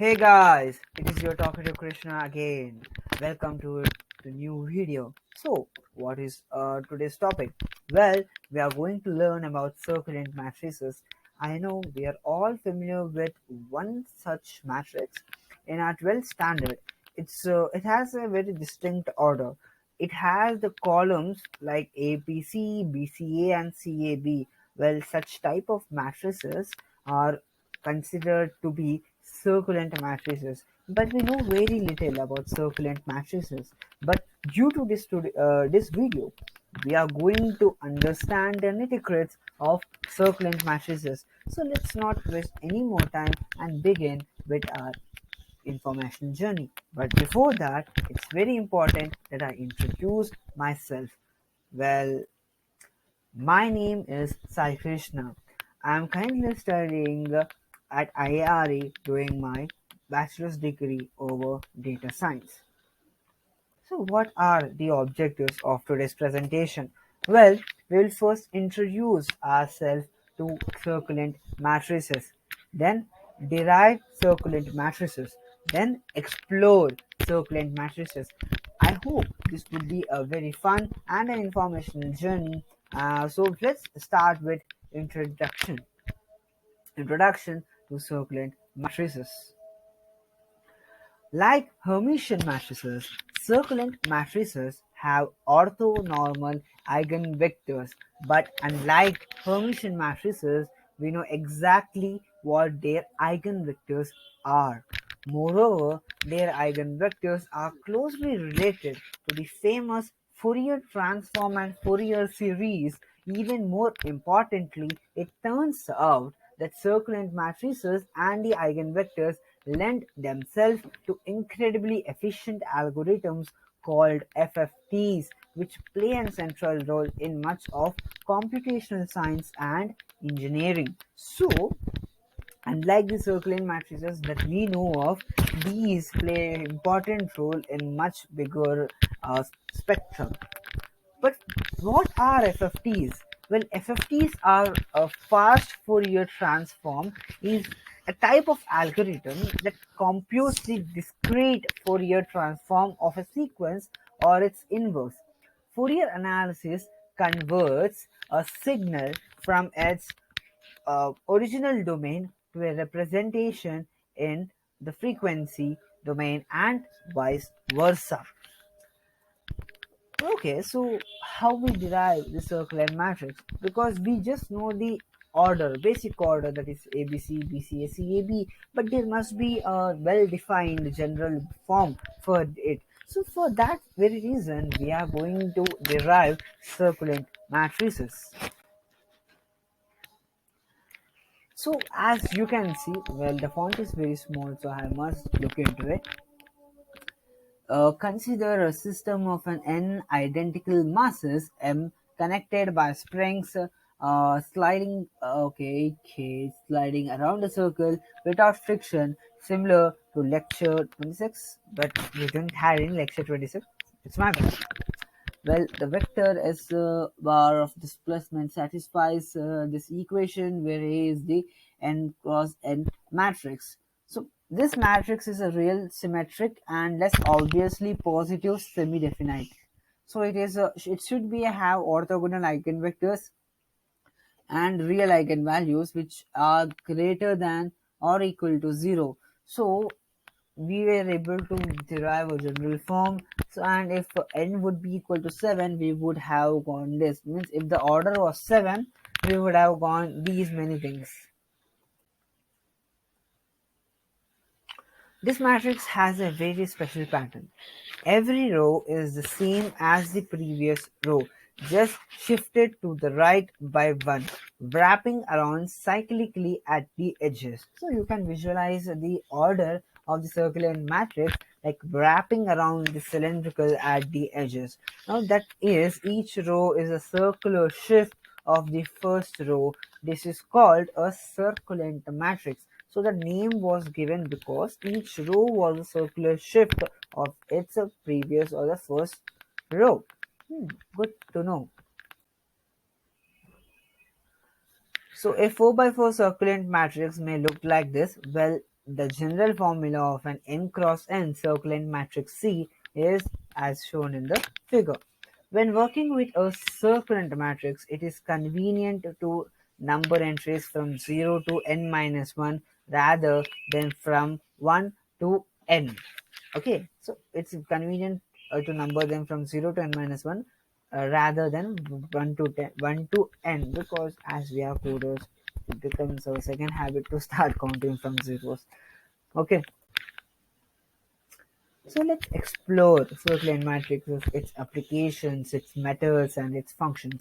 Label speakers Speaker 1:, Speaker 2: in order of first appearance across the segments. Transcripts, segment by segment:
Speaker 1: Hey guys, it is your talker to Krishna again. Welcome to the new video. So, what is today's topic? Well, we are going to learn about circulant matrices. I know we are all familiar with one such matrix in our 12th standard. It has a very distinct order. It has the columns like APC, BCA, and CAB. Well, such type of matrices are considered to be circulant matrices, but we know very little about circulant matrices. But due to this video, we are going to understand the nitty-gritty of circulant matrices. So let's not waste any more time and begin with our information journey. But before that, it's very important that I introduce myself. Well, my name is Sai Krishna. I am currently studying at IARE doing my bachelor's degree over data science. So what are the objectives of today's presentation? Well, we will first introduce ourselves to circulant matrices, then derive circulant matrices, then explore circulant matrices. I hope this will be a very fun and an informational journey. So let's start with introduction. Introduction to circulant matrices. Like Hermitian matrices, circulant matrices have orthonormal eigenvectors, but unlike Hermitian matrices, we know exactly what their eigenvectors are. Moreover, their eigenvectors are closely related to the famous Fourier transform and Fourier series. Even more importantly, it turns out that circulant matrices and the eigenvectors lend themselves to incredibly efficient algorithms called FFTs, which play a central role in much of computational science and engineering. So, unlike the circulant matrices that we know of, these play an important role in much bigger spectrum. But what are FFTs? Well, FFTs are a fast Fourier transform is a type of algorithm that computes the discrete Fourier transform of a sequence or its inverse. Fourier analysis converts a signal from its original domain to a representation in the frequency domain and vice versa. Okay, so how we derive the circular matrix? Because we just know the order, basic order, that is ABC, BCA, CAB, but there must be a well-defined general form for it. So for that very reason, we are going to derive circulant matrices. So as you can see, well, the font is very small, so I must look into it. Consider a system of an n identical masses m connected by springs sliding around a circle without friction, similar to lecture 26, but we didn't have in lecture 26. It's my bad. Well, the vector S bar of displacement satisfies this equation where A is the n cross n matrix. So this matrix is a real symmetric and less obviously positive semi-definite. So it should be have orthogonal eigenvectors and real eigenvalues which are greater than or equal to 0. So we were able to derive a general form. So, and if n would be equal to 7, we would have gone this. Means if the order was 7, we would have gone these many things. This matrix has a very special pattern. Every row is the same as the previous row, just shifted to the right by 1, wrapping around cyclically at the edges. So you can visualize the order of the circular matrix like wrapping around the cylindrical at the edges. Now that is, each row is a circular shift of the first row. This is called a circulant matrix. So the name was given because each row was a circular shift of its previous or the first row. Good to know. So a 4 by 4 circulant matrix may look like this. Well, The general formula of an n cross n circulant matrix C is as shown in the figure. When working with a circulant matrix, it is convenient to number entries from 0 to n minus 1 rather than from 1 to n. Okay, so it's convenient to number them from 0 to n minus 1 rather than 1 to 10, 1 to n, because as we are coders, it becomes our second habit to start counting from zeros. Okay, so let's explore Circulant matrices, its applications, its methods, and its functions.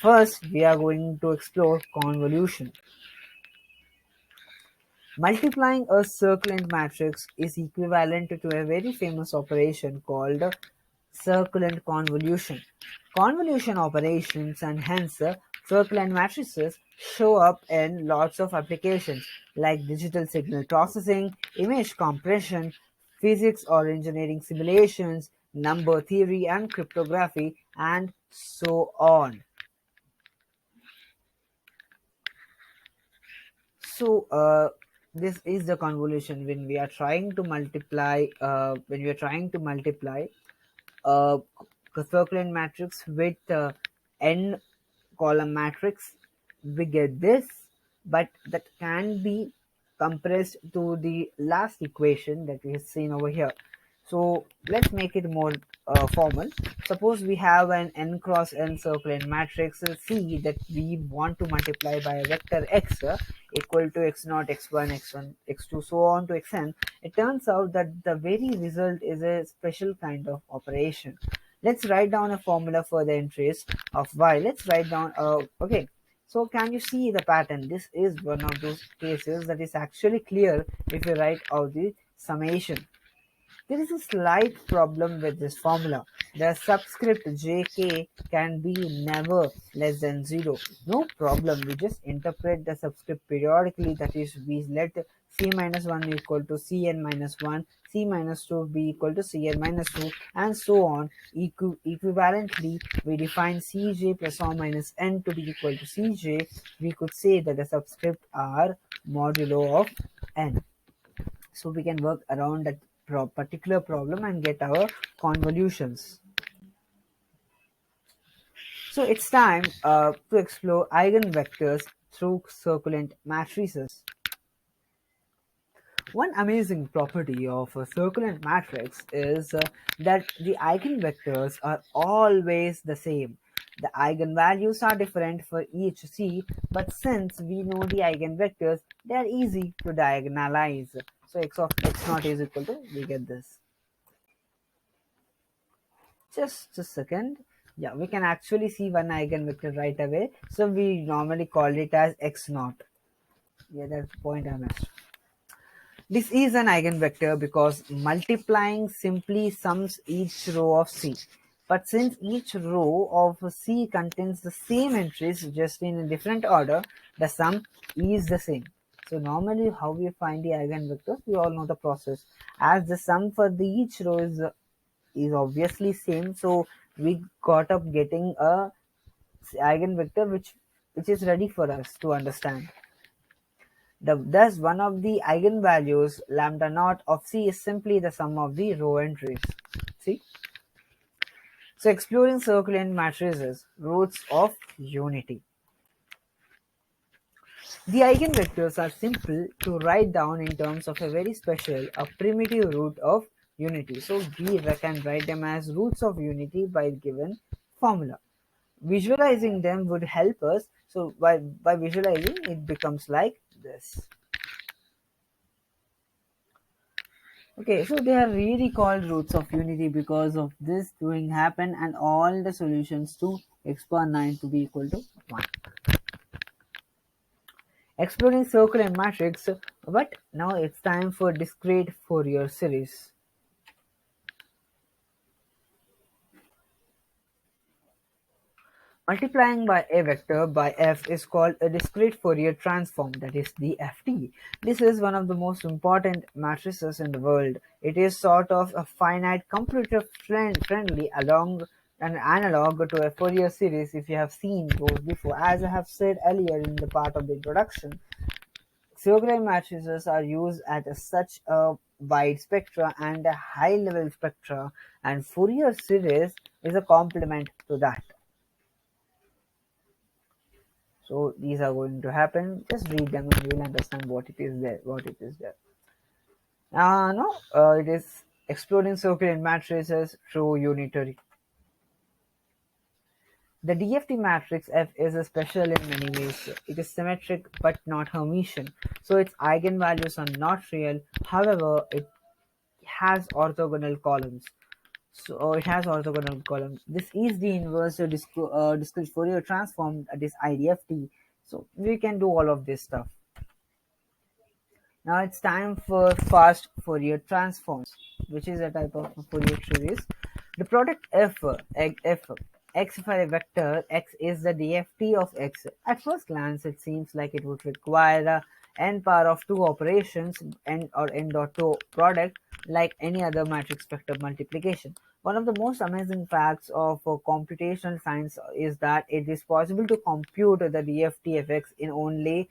Speaker 1: First, we are going to explore convolution. Multiplying a circulant matrix is equivalent to a very famous operation called circulant convolution. Convolution operations and hence circulant matrices show up in lots of applications like digital signal processing, image compression, physics or engineering simulations, number theory and cryptography, and so on. So this is the convolution when we are trying to multiply uh, circulant matrix with n column matrix, we get this, but that can be compressed to the last equation that we have seen over here. So let's make it more formal. Suppose we have an n cross n circulant matrix C that we want to multiply by a vector x equal to x naught, x1, x1, x2, so on to xn. It turns out that the very result is a special kind of operation. Let's write down a formula for the entries of y. Let's write down, okay. So can you see the pattern? This is one of those cases that is actually clear if you write out the summation. There is a slight problem with this formula. The subscript jk can be never less than 0. No problem, we just interpret the subscript periodically, that is, we let c minus 1 equal to cn minus 1, c minus 2 be equal to cn minus 2, and so on. Equivalently, we define cj plus or minus n to be equal to cj. We could say that the subscript are modulo of n. So we can work around that particular problem and get our convolutions. So it's time to explore eigenvectors through circulant matrices. One amazing property of a circulant matrix is that the eigenvectors are always the same. The eigenvalues are different for each C, but since we know the eigenvectors, they are easy to diagonalize. So x of x naught is equal to, we get this. Just a second. Yeah, we can actually see one eigenvector right away. So we normally call it as x naught. Yeah, that's the point I missed. This is an eigenvector because multiplying simply sums each row of C. But since each row of C contains the same entries just in a different order, the sum is the same. So normally how we find the eigenvectors, we all know the process. As the sum for each row is obviously same, so we got up getting a eigenvector which is ready for us to understand. Thus, one of the eigenvalues lambda naught of C is simply the sum of the row entries. See? So exploring circulant matrices, roots of unity. The eigenvectors are simple to write down in terms of a very special, a primitive root of unity. So we can write them as roots of unity by given formula. Visualizing them would help us. So by visualizing, it becomes like this. Okay, so they are really called roots of unity because of this doing happen and all the solutions to x power 9 to be equal to 1. Exploring circular matrix, but now it's time for discrete Fourier series. Multiplying by a vector by f is called a discrete Fourier transform, that is DFT. This is one of the most important matrices in the world. It is sort of a finite computer friendly along an analog to a Fourier series if you have seen those before. As I have said earlier in the part of the introduction, Circular matrices are used at such a wide spectra and a high level spectra, and Fourier series is a complement to that. So these are going to happen. Just read them and you will understand what it is there. What it is there. No, it is exploring circular matrices through unitary. The DFT matrix F is special in many ways. It is symmetric but not Hermitian, so its eigenvalues are not real. However, it has orthogonal columns. So it has orthogonal columns. This is the inverse discrete Fourier transform, that is IDFT. So we can do all of this stuff. Now it's time for fast Fourier transforms, which is a type of Fourier series. The product f x for a vector x is the DFT of x. At first glance, it seems like it would require a n power of 2 operations, n or n dot 2 product, like any other matrix vector multiplication. One of the most amazing facts of computational science is that it is possible to compute the DFT of x in only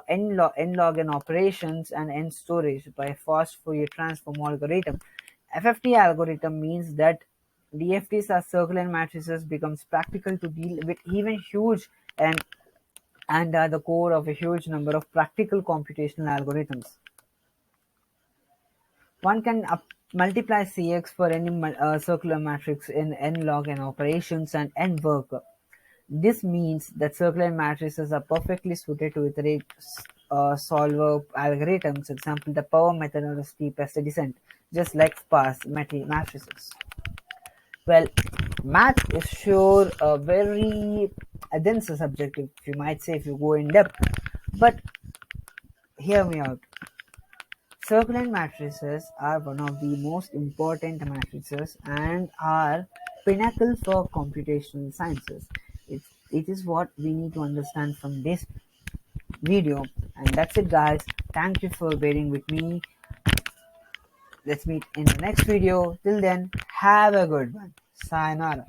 Speaker 1: n log n operations and n storage by a fast Fourier transform algorithm. FFT algorithm means that DFTs as circular matrices becomes practical to deal with even huge and are the core of a huge number of practical computational algorithms. One can multiply Cx for any circular matrix in n log n operations and n work. This means that circular matrices are perfectly suited to iterate solver algorithms, for example, the power method or the steepest descent, just like sparse matrices. Well, math is sure a very dense subject, if you might say, if you go in depth. But hear me out. Circular matrices are one of the most important matrices and are pinnacle for computational sciences. It is what we need to understand from this video. And that's it, guys. Thank you for bearing with me. Let's meet in the next video. Till then, have a good one. Sayonara.